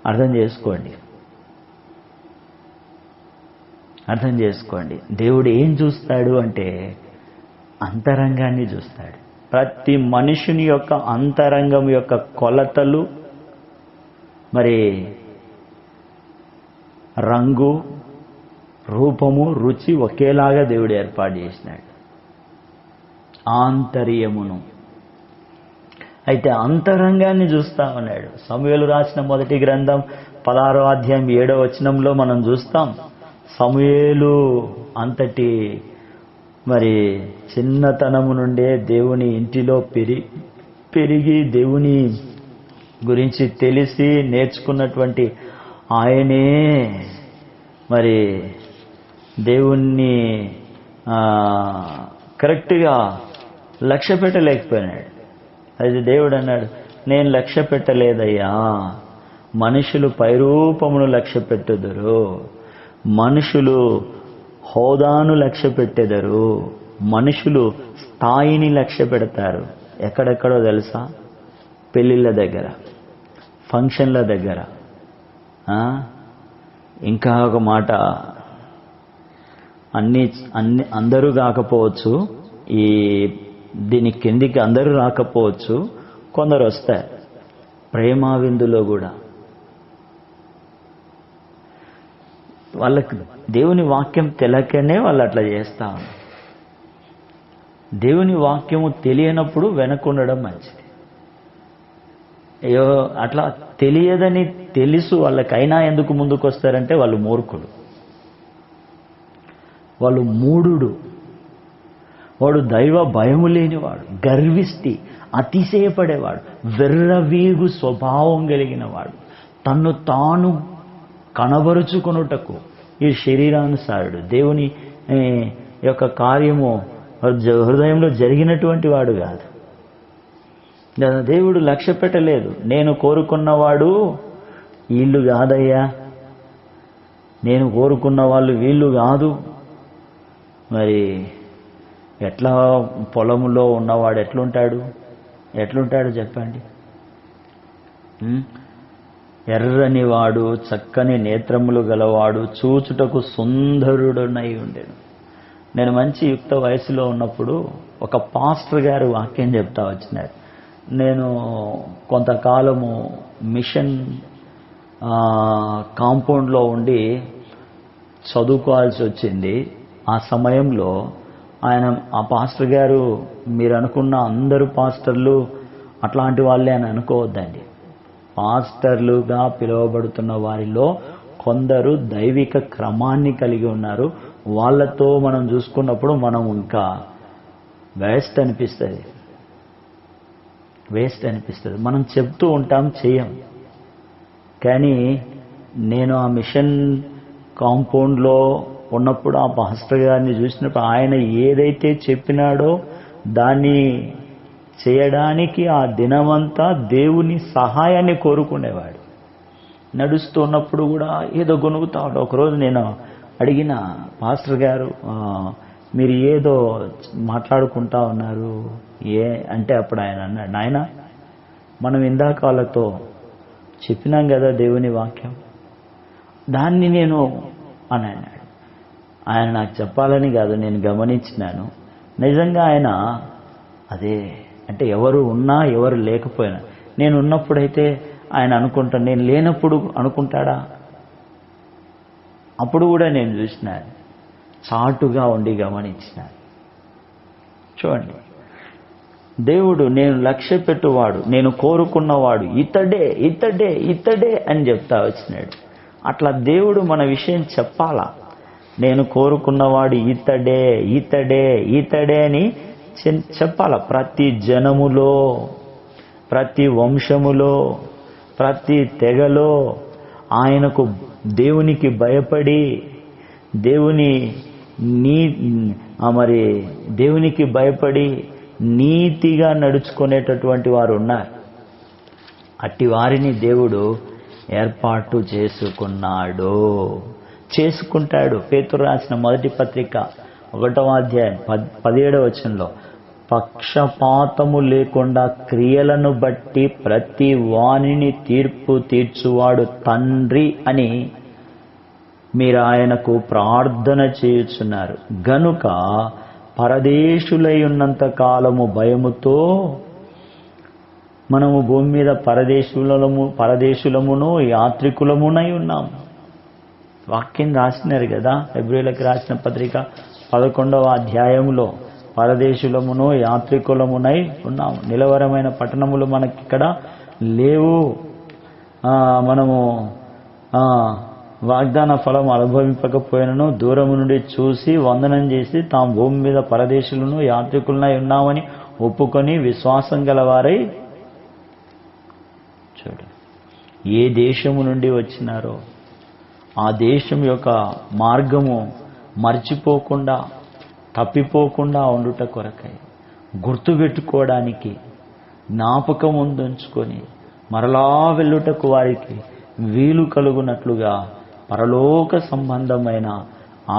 అర్థం చేసుకోండి. దేవుడు ఏం చూస్తాడు అంటే అంతరంగాన్ని చూస్తాడు. ప్రతి మనుషుని యొక్క అంతరంగం యొక్క కొలతలు, మరి రంగు, రూపము, రుచి ఒకేలాగా దేవుడు ఏర్పాటు చేసినాడు. ఆంతర్యమును. అయితే అంతరంగాన్ని చూస్తా ఉన్నాడు. సమూయేలు రాసిన మొదటి గ్రంథం 16వ అధ్యాయం 7వ వచనంలో మనం చూస్తాం. సమూయేలు అంతటి మరి చిన్నతనము నుండే దేవుని ఇంటిలో పెరిగి దేవుని గురించి తెలిసి నేర్చుకున్నటువంటి ఆయనే మరి దేవుణ్ణి కరెక్ట్గా లక్ష్య పెట్టలేకపోయినాడు. అయితే దేవుడు అన్నాడు, నేను లక్ష్య పెట్టలేదయ్యా, మనుషులు పైరూపమును లక్ష్య పెట్టుదురు, మనుషులు హోదాను లక్ష్య పెట్టెదరు, మనుషులు స్థాయిని లక్ష్య పెడతారు. ఎక్కడెక్కడో తెలుసా? పెళ్ళిళ్ళ దగ్గర, ఫంక్షన్ల దగ్గర. ఇంకా ఒక మాట, అందరూ కాకపోవచ్చు, దీని కిందికి అందరూ రాకపోవచ్చు, కొందరు వస్తారు. ప్రేమ విందులో కూడా వాళ్ళకి దేవుని వాక్యం తెలియకనే వాళ్ళు అట్లా చేస్తా ఉన్నారు. దేవుని వాక్యము తెలియనప్పుడు వెనకుండడం మంచిది. అయ్యో అట్లా తెలియదని తెలుసు వాళ్ళకైనా ఎందుకు ముందుకు వస్తారంటే వాళ్ళు మూర్ఖులు, వాళ్ళు మూఢుడు. వాడు దైవ భయము లేనివాడు, గర్విష్టి, అతిశయపడేవాడు, వెర్రవీగు స్వభావం కలిగిన వాడు, తన్ను తాను కనబరుచుకొనుటకు ఈ శరీరానుసారుడు, దేవుని యొక్క కార్యము హృదయంలో జరిగినటువంటి వాడు కాదు. దేవుడు లక్ష్య పెట్టలేదు. నేను కోరుకున్నవాడు వీళ్ళు కాదయ్యా, నేను కోరుకున్న వాళ్ళు వీళ్ళు కాదు. మరి ఎట్లా పొలంలో ఉన్నవాడు ఎట్లుంటాడు చెప్పండి? ఎర్రని వాడు, చక్కని నేత్రములు గలవాడు, చూచుటకు సుందరుడనై ఉండెను. నేను మంచి యుక్త వయసులో ఉన్నప్పుడు ఒక పాస్టర్ గారు వాక్యం చెప్తా వచ్చినారు. నేను కొంతకాలము మిషన్ కాంపౌండ్లో ఉండి చదువుకోవాల్సి వచ్చింది. ఆ సమయంలో ఆ పాస్టర్ గారు, మీరు అనుకున్న అందరూ పాస్టర్లు అట్లాంటి వాళ్ళే అని అనుకోవద్దండి. పాస్టర్లుగా పిలువబడుతున్న వారిలో కొందరు దైవిక క్రమాన్ని కలిగి ఉన్నారు. వాళ్ళతో మనం చూసుకున్నప్పుడు మనం ఇంకా వేస్ట్ అనిపిస్తుంది. మనం చెప్తూ ఉంటాం, చెయ్యం. కానీ నేను ఆ మిషన్ కాంపౌండ్లో ఉన్నప్పుడు ఆ పాస్టర్ గారిని చూసినప్పుడు ఆయన ఏదైతే చెప్పినాడో దాన్ని చేయడానికి ఆ దినమంతా దేవుని సహాయాన్ని కోరుకునేవాడు. నడుస్తున్నప్పుడు కూడా ఏదో గొనుగుతాడు. ఒకరోజు నేను అడిగిన, పాస్టర్ గారు మీరు ఏదో మాట్లాడుకుంటా ఉన్నారు అంటే అప్పుడు ఆయన అన్నాడు, నాయన మనం ఇందాక వాళ్ళతో చెప్పినాం కదా దేవుని వాక్యం, దాన్ని నేను అని అన్నాడు. ఆయన నాకు చెప్పాలని కాదు, నేను గమనించినాను. నిజంగా ఆయన అదే అంటే ఎవరు ఉన్నా ఎవరు లేకపోయినా, నేను ఉన్నప్పుడైతే ఆయన అనుకుంటాను, నేను లేనప్పుడు అనుకుంటాడా? అప్పుడు కూడా నేను చూసినాను, చాటుగా ఉండి గమనించినాను. చూడండి, దేవుడు నేను లక్ష్య పెట్టువాడు, నేను కోరుకున్నవాడు ఇతడే అని చెప్తా వచ్చినాడు. అట్లా దేవుడు మన విషయం చెప్పాలా. నేను కోరుకున్నవాడు ఇతడే అని చెప్పాల. ప్రతి జనములో, ప్రతి వంశములో, ప్రతి తెగలో ఆయనకు దేవునికి భయపడి దేవునికి భయపడి నీతిగా నడుచుకునేటటువంటి వారు ఉన్నారు. అట్టి వారిని దేవుడు ఏర్పాటు చేసుకుంటాడు. పేతురు రాసిన మొదటి పత్రిక 1వ అధ్యాయం 17వ వచనంలో, పక్షపాతము లేకుండా క్రియలను బట్టి ప్రతి వానిని తీర్పు తీర్చువాడు తండ్రి అని మీరు ఆయనకు ప్రార్థన చేయుచున్నారు. గనుక పరదేశులై ఉన్నంత కాలము భయముతో మనము భూమి మీద పరదేశులమును యాత్రికులమునై ఉన్నాము. వాక్యం రాసినారు కదా, హెబ్రీయులకు రాసిన పత్రిక 11వ అధ్యాయంలో, పరదేశులమును యాత్రికులమునై ఉన్నాము. నిలవరమైన పట్టణములు మనకిక్కడ లేవు. మనము వాగ్దాన ఫలం అనుభవింపకపోయినను దూరము నుండి చూసి వందనం చేసి తాము భూమి మీద పరదేశులను యాత్రికులనై ఉన్నామని ఒప్పుకొని విశ్వాసం గలవారై, చూడు, ఏ దేశము నుండి వచ్చినారో ఆ దేశం యొక్క మార్గము మర్చిపోకుండా తప్పిపోకుండా ఉండుట కొరకై, గుర్తుపెట్టుకోవడానికి, జ్ఞాపకం ఉంచుకొని మరలా వెళ్ళుటకు వారికి వీలు కలుగునట్లుగా పరలోక సంబంధమైన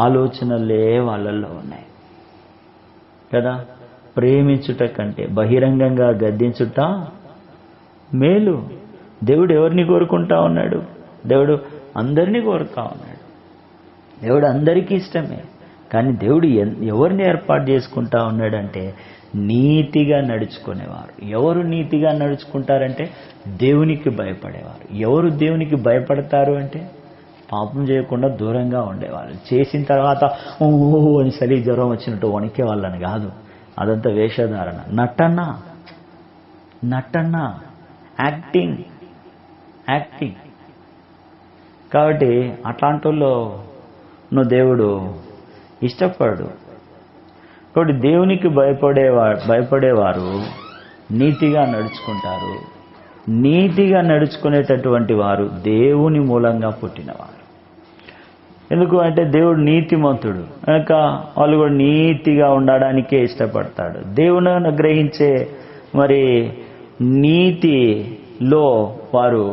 ఆలోచనలే వాళ్ళల్లో ఉన్నాయి కదా. ప్రేమించుట కంటే బహిరంగంగా గద్దించుట మేలు. దేవుడు ఎవరిని కోరుకుంటా ఉన్నాడు? దేవుడు అందరినీ కోరుతా ఉన్నాడు. దేవుడు అందరికీ ఇష్టమే. కానీ దేవుడు ఎవరిని ఏర్పాటు చేసుకుంటా ఉన్నాడంటే నీతిగా నడుచుకునేవారు. ఎవరు నీతిగా నడుచుకుంటారంటే దేవునికి భయపడేవారు. ఎవరు దేవునికి భయపడతారు అంటే పాపం చేయకుండా దూరంగా ఉండేవాళ్ళు. చేసిన తర్వాత ఓ అని చలి జ్వరం వచ్చినట్టు వణికే వాళ్ళని కాదు. అదంతా వేషధారణ, నటన, యాక్టింగ్. కాబట్టి అట్లాంటి వాళ్ళు దేవుడు ఇష్టపడు. కాబట్టి దేవునికి భయపడేవారు నీతిగా నడుచుకుంటారు. నీతిగా నడుచుకునేటటువంటి వారు దేవుని మూలంగా పుట్టినవారు. ఎందుకు అంటే దేవుడు నీతిమంతుడు కనుక వాళ్ళు కూడా నీతిగా ఉండడానికే ఇష్టపడతాడు. దేవుని అనుగ్రహించే నీతిలో వారు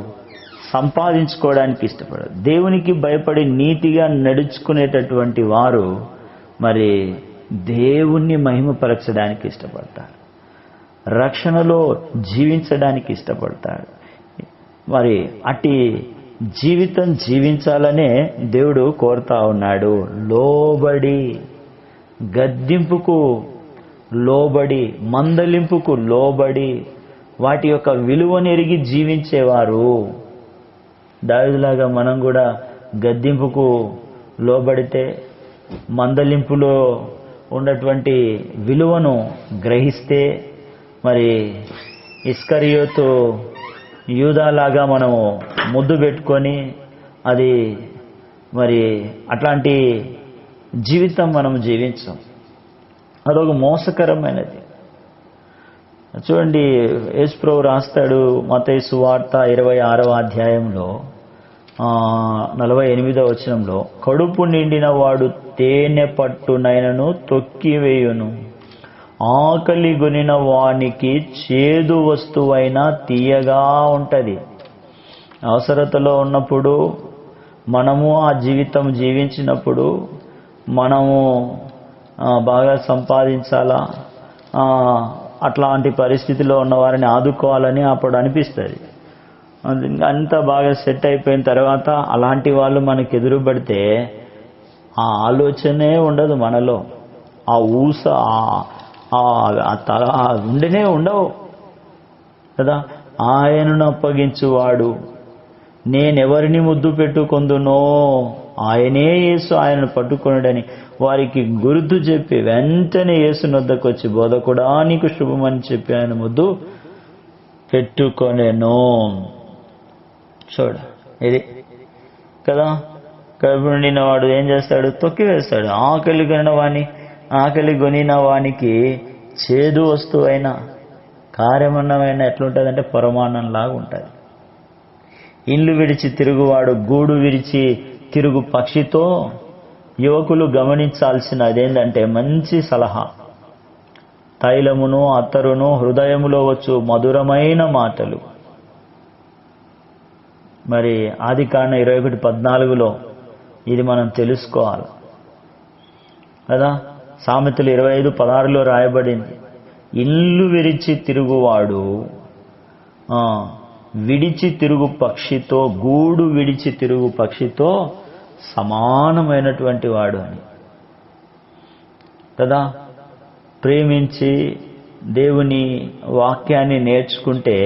సంపాదించుకోవడానికి ఇష్టపడరు. దేవునికి భయపడి నీతిగా నడుచుకునేటటువంటి వారు దేవుణ్ణి మహిమపరచడానికి ఇష్టపడతారు. రక్షణలో జీవించడానికి ఇష్టపడతాడు. అట్టి జీవితం జీవించాలనే దేవుడు కోరుతా ఉన్నాడు. గద్దింపుకు లోబడి, మందలింపుకు లోబడి, వాటి యొక్క విలువను ఎరిగి జీవించేవారు. దావీదులాగా మనం కూడా గద్దింపుకు లోబడితే, మందలింపులో ఉన్నటువంటి విలువను గ్రహిస్తే, మరి ఇస్కరియోతు యూదాలాగా మనము ముద్దు పెట్టుకొని అది మరి అట్లాంటి జీవితం మనం జీవించాం. అదొక మోసకరమైనది. చూడండి, యేసుప్రభువు రాస్తాడు మత్తయి సువార్త 26వ అధ్యాయంలో 48వ వచనంలో, కడుపు నిండిన వాడు తేనె పట్టునైనను తొక్కివేయును, ఆకలి గొనిన వానికి చేదు వస్తువైనా తీయగా ఉంటది. అవసరతలో ఉన్నప్పుడు మనము ఆ జీవితం జీవించినప్పుడు మనము బాగా సంపాదించాలా, అట్లాంటి పరిస్థితిలో ఉన్న వారిని ఆదుకోవాలని అప్పుడు అనిపిస్తుంది. అంతా బాగా సెట్ అయిపోయిన తర్వాత అలాంటి వాళ్ళు మనకు ఎదురుపడితే ఆ ఆలోచనే ఉండదు మనలో, ఆ ఊస ఉండనే ఉండవు కదా. ఆయనను అప్పగించువాడు నేనెవరిని ముద్దు పెట్టుకొందునో ఆయనే యేసు ఆయనను పట్టుకొనుడని వారికి గుర్తు చెప్పి వెంటనే యేసు వద్దకు వచ్చి, బోధకుడా నీకు శుభమని చెప్పి ఆయన ముద్దు పెట్టుకొనెను. చూడ ఇది కదా, కడుపు నిండిన వాడు ఏం చేస్తాడు? తొక్కివేస్తాడు. ఆకలి గొనిన వానికి చేదు వస్తువైనా కార్యమన్నమైనా ఎట్లుంటుందంటే పరమాన్నంలాగా ఉంటుంది. ఇల్లు విడిచి తిరుగువాడు గూడు విడిచి తిరుగు పక్షితో. యువకులు గమనించాల్సిన అదేంటంటే మంచి సలహా, తైలమును అత్తరును హృదయములో వచ్చు మధురమైన మాటలు. మరి ఆదికాండం 21:14లో ఇది మనం తెలుసుకోవాలి కదా. సామెతలు 25:16లో రాయబడింది, ఇల్లు విడిచి తిరుగువాడు విడిచి తిరుగు పక్షితో, గూడు విడిచి తిరుగు పక్షితో సమానమైనటువంటి వాడు అని కదా. ప్రేమించి దేవుని వాక్యాన్ని నేర్చుకుంటే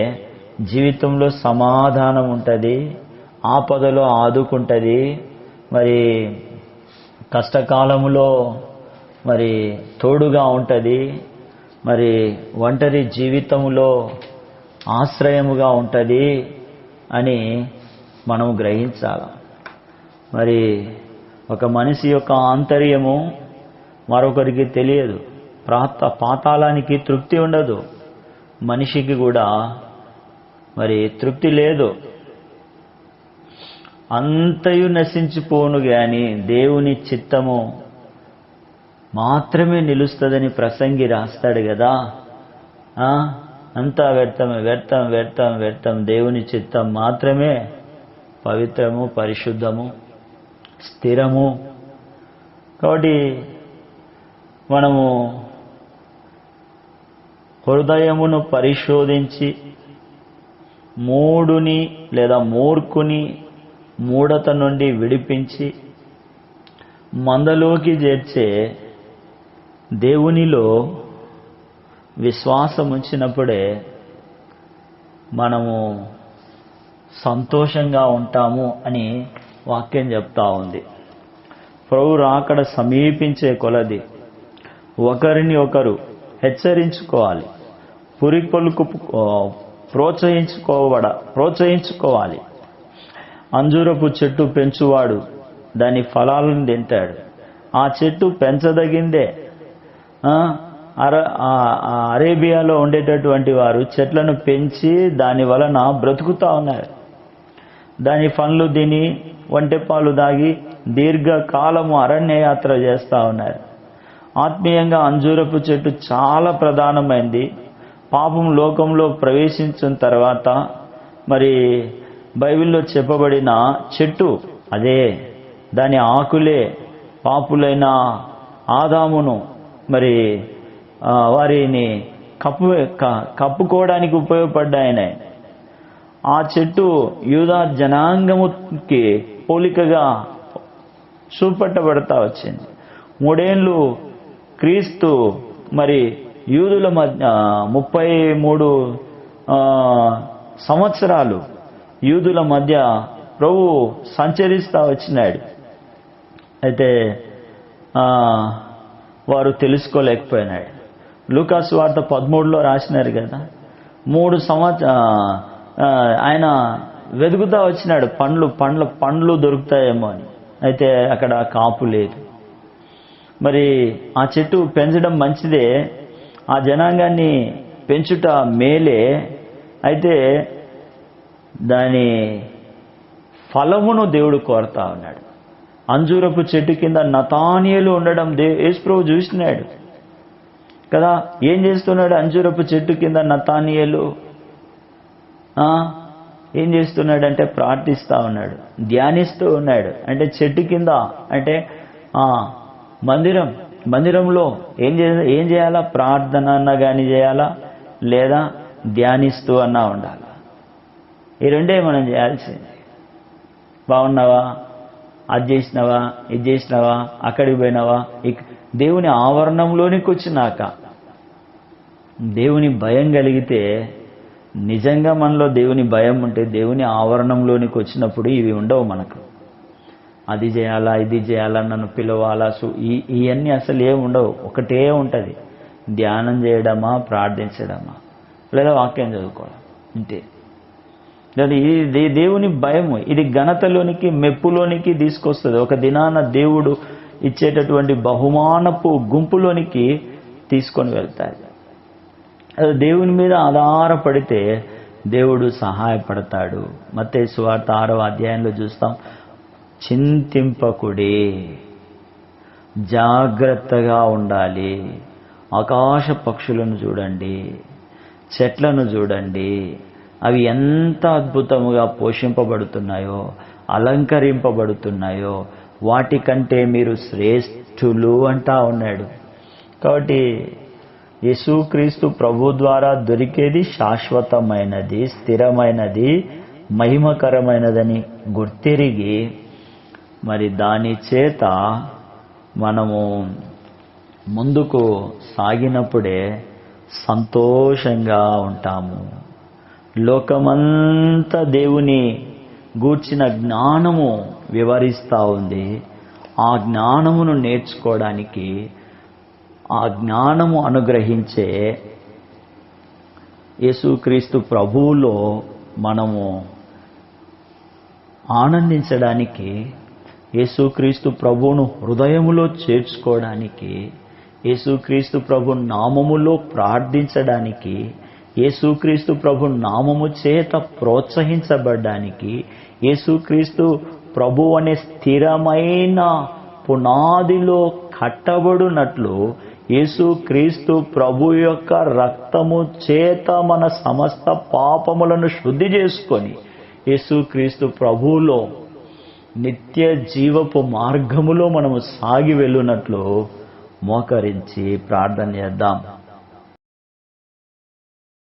జీవితంలో సమాధానం ఉంటుంది, ఆపదలో ఆదుకుంటుంది, మరి కష్టకాలములో మరి తోడుగా ఉంటుంది, మరి ఒంటరి జీవితంలో ఆశ్రయముగా ఉంటుంది అని మనం గ్రహించాలి. మరి ఒక మనిషి యొక్క ఆంతర్యము మరొకరికి తెలియదు. పాతాళానికి తృప్తి ఉండదు, మనిషికి కూడా మరి తృప్తి లేదు. అంతయు నశించిపోను గాని దేవుని చిత్తము మాత్రమే నిలుస్తుందని ప్రసంగి రాస్తాడు కదా. అంతా వ్యర్థమే, వ్యర్థం వ్యర్థం వ్యర్థం. దేవుని చిత్తం మాత్రమే పవిత్రము, పరిశుద్ధము, స్థిరము. కాబట్టి మనము హృదయమును పరిశోధించి మూఢుని లేదా మూర్ఖుని మూఢత నుండి విడిపించి మందలోకి చేర్చే దేవునిలో విశ్వాసం ఉంచినప్పుడే మనము సంతోషంగా ఉంటాము అని వాక్యం చెప్తా ఉంది. ప్రభు రాకడ సమీపించే కొలది ఒకరిని ఒకరు హెచ్చరించుకోవాలి, పురికొల్కు ప్రోత్సహించుకోవాలి. అంజూరపు చెట్టు పెంచువాడు దాని ఫలాలను తింటాడు. ఆ చెట్టు పెంచదగిందే. అరేబియాలో ఉండేటటువంటి వారు చెట్లను పెంచి దాని వలన బ్రతుకుతా ఉన్నారు. దాని పండ్లు తిని వంటెపాలు దాగి దీర్ఘకాలము అరణ్యయాత్ర చేస్తూ ఉన్నారు. ఆత్మీయంగా అంజూరపు చెట్టు చాలా ప్రధానమైంది. పాపం లోకంలో ప్రవేశించిన తర్వాత మరి బైబిల్లో చెప్పబడిన చెట్టు అదే. దాని ఆకులే పాపులైన ఆదామును మరి వారిని కప్పుకోవడానికి ఉపయోగపడ్డాయనే. ఆ చెట్టు యూదా జనాంగముకి పోలికగా చూపట్టబడతా వచ్చింది. 3 ఏళ్ళు క్రీస్తు మరి యూదుల మధ్య 33 సంవత్సరాలు యూదుల మధ్య ప్రభు సంచరిస్తూ వచ్చినాడు. అయితే వారు తెలుసుకోలేకపోయినాడు. లూకా సువార్త 13లో రాసినారు కదా, 3 ఆయన వెతుకుతా వచ్చినాడు పండ్లు దొరుకుతాయేమో అని. అయితే అక్కడ కాపు లేదు. మరి ఆ చెట్టు పెంచడం మంచిదే, ఆ జనాంగాన్ని పెంచుట మేలే. అయితే దాని ఫలమును దేవుడు కోరుతా ఉన్నాడు. అంజూరపు చెట్టు కింద నతానియేలు ఉండడం యేసుప్రభు చూసినాడు కదా. ఏం చేస్తున్నాడు అంజూరపు చెట్టు కింద నతానియేలు? ఏం చేస్తున్నాడంటే ప్రార్థిస్తూ ఉన్నాడు, ధ్యానిస్తూ ఉన్నాడు. అంటే చెట్టు కింద అంటే మందిరంలో ఏం చేయాలా? ప్రార్థన అన్నా కానీ చేయాలా, లేదా ధ్యానిస్తూ అన్నా ఉండాలా. ఈ రెండే మనం చేయాల్సింది. బాగున్నావా, అది చేసినావా, ఇది చేసినావా, అక్కడికి పోయినావా, దేవుని ఆవరణంలోనికి వచ్చినాక దేవుని భయం కలిగితే, నిజంగా మనలో దేవుని భయం ఉంటే దేవుని ఆవరణంలోనికి వచ్చినప్పుడు ఇవి ఉండవు మనకు. అది చేయాలా, ఇది చేయాలా, నన్ను పిలవాలా, ఇవన్నీ అసలు ఏమి ఉండవు. ఒకటే ఉంటుంది, ధ్యానం చేయడమా, ప్రార్థించడమా, లేదా వాక్యం చదువుకోవడం, అంతే. ఇది దేవుని భయము, ఇది ఘనతలోనికి మెప్పులోనికి తీసుకొస్తుంది. ఒక దినాన దేవుడు ఇచ్చేటటువంటి బహుమానపు గుంపులోనికి తీసుకొని వెళ్తాడు. దేవుని మీద ఆధారపడితే దేవుడు సహాయపడతాడు. మత్తయి సువార్త 6వ అధ్యాయంలో చూస్తాం, చింతింపకుడి, జాగ్రత్తగా ఉండాలి. ఆకాశ పక్షులను చూడండి, చెట్లను చూడండి, అవి ఎంత అద్భుతముగా పోషింపబడుతున్నాయో, అలంకరింపబడుతున్నాయో, వాటికంటే మీరు శ్రేష్ఠులు అంటా ఉన్నాడు. కాబట్టి యేసుక్రీస్తు ప్రభు ద్వారా దొరికేది శాశ్వతమైనది, స్థిరమైనది, మహిమకరమైనదని గుర్తిరిగి మరి దాని చేత మనము ముందుకు సాగినప్పుడే సంతోషంగా ఉంటాము. లోకమంతా దేవుని గూర్చిన జ్ఞానము వివరిస్తూ ఉంది. ఆ జ్ఞానమును నేర్చుకోవడానికి, ఆ జ్ఞానము అనుగ్రహించే యేసుక్రీస్తు ప్రభువులో మనము ఆనందించడానికి, యేసుక్రీస్తు ప్రభువును హృదయములో చేర్చుకోవడానికి, యేసుక్రీస్తు ప్రభు నామములో ప్రార్థించడానికి, యేసుక్రీస్తు ప్రభు నామము చేత ప్రోత్సహించబడ్డానికి, యేసుక్రీస్తు ప్రభు అనే స్థిరమైన పునాదిలో కట్టబడినట్లు యేసుక్రీస్తు ప్రభు యొక్క రక్తము చేత మన సమస్త పాపములను శుద్ధి చేసుకొని యేసుక్రీస్తు ప్రభువులో నిత్య జీవపు మార్గములో మనము సాగి వెళ్ళునట్లు మోకరించి ప్రార్థన చేద్దాం.